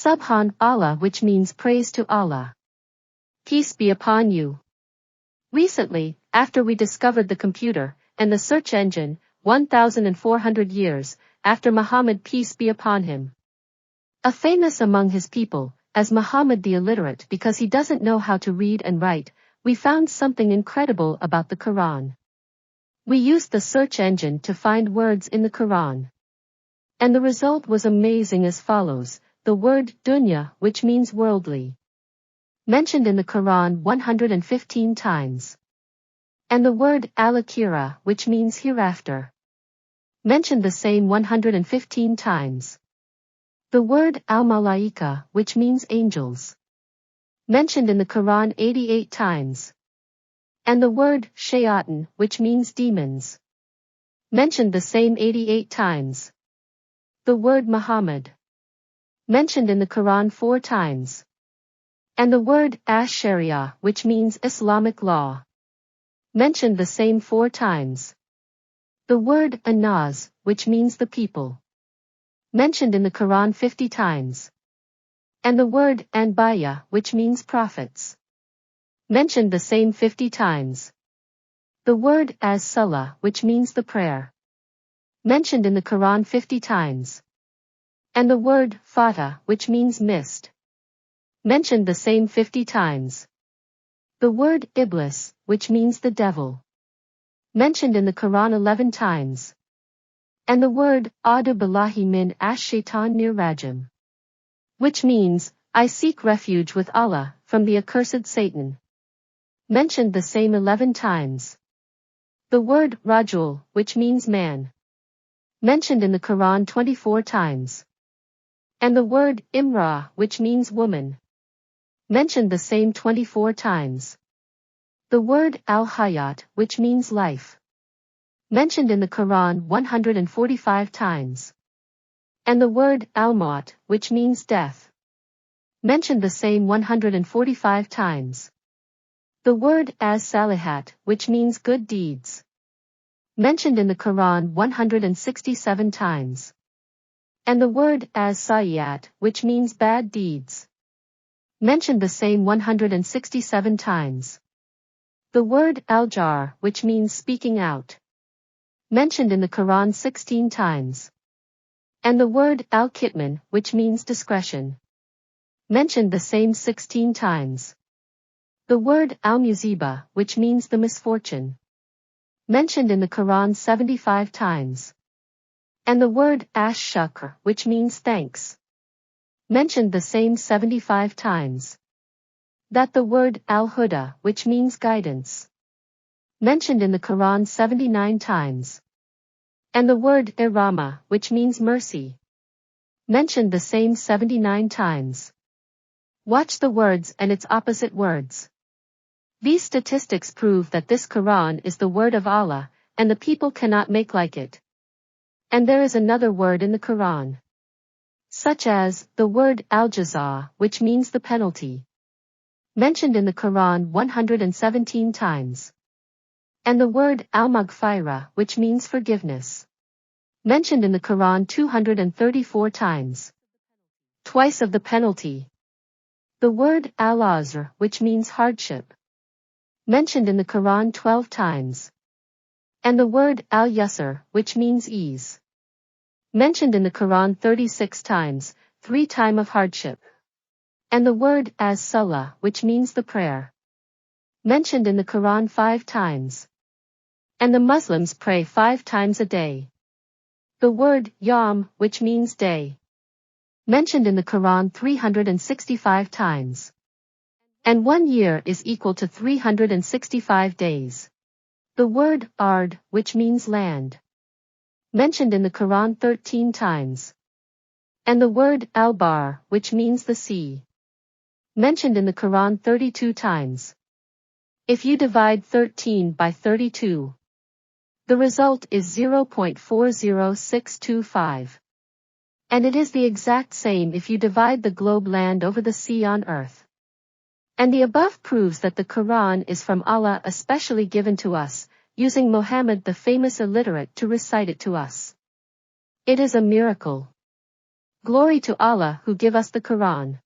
Subhan Allah, which means praise to Allah. Peace be upon you. Recently, after we discovered the computer and the search engine, 1,400 years after Muhammad, peace be upon him, a famous among his people as Muhammad the illiterate because he doesn't know how to read and write, we found something incredible about the Quran. We used the search engine to find words in the Quran. And the result was amazing as follows: the word dunya, which means worldly, mentioned in the Quran 115 times. And the word al-akhirah, which means hereafter, mentioned the same 115 times. The word al-malaika, which means angels, mentioned in the Quran 88 times. And the word shayatin, which means demons, mentioned the same 88 times. The word Muhammad, mentioned in the Quran 4 times. And the word ash-sharia, which means Islamic law, mentioned the same 4 times. The word anas, which means the people, mentioned in the Quran 50 times. And the word anbiya, which means prophets, mentioned the same 50 times. The word as-salah, which means the prayer, mentioned in the Quran 50 times. And the word fata, which means mist, mentioned the same 50 times. The word iblis, which means the devil, mentioned in the Quran 11 times. And the word a'udhu billahi min ash-shaytanir rajim, which means, I seek refuge with Allah from the accursed Satan, mentioned the same 11 times. The word rajul, which means man, mentioned in the Quran 24 times. And the word imra, which means woman, mentioned the same 24 times. The word al-hayat, which means life, mentioned in the Quran 145 times. And the word al-maut, which means death, mentioned the same 145 times. The word as-salihat, which means good deeds, mentioned in the Quran 167 times. And the word as-sayyat, which means bad deeds, mentioned the same 167 times. The word al-jar, which means speaking out, mentioned in the Quran 16 times. And the word al-kitman, which means discretion, mentioned the same 16 times. The word al-musiba, which means the misfortune, mentioned in the Quran 75 times. And the word ash-shukr, which means thanks, mentioned the same 75 times. That the word al-huda, which means guidance, mentioned in the Quran 79 times. And the word irama, which means mercy, mentioned the same 79 times. Watch the words and its opposite words. These statistics prove that this Quran is the word of Allah, and the people cannot make like it. And there is another word in the Quran, such as the word al-jaza, which means the penalty, mentioned in the Quran 117 times. And the word al-maghfirah, which means forgiveness, mentioned in the Quran 234 times. Twice of the penalty. The word al-azr, which means hardship, mentioned in the Quran 12 times. And the word al-yasr, which means ease, mentioned in the Quran 36 times, 3 times of hardship. And the word as-salah, which means the prayer, mentioned in the Quran 5 times. And the Muslims pray 5 times a day. The word yawm, which means day, mentioned in the Quran 365 times. And 1 year is equal to 365 days. The word ard, which means land, mentioned in the Quran 13 times. And the word al-bar, which means the sea, mentioned in the Quran 32 times. If you divide 13 by 32, the result is 0.40625. And it is the exact same if you divide the globe land over the sea on earth. And the above proves that the Quran is from Allah, especially given to us, using Mohammed the famous illiterate to recite it to us. It is a miracle. Glory to Allah who give us the Quran.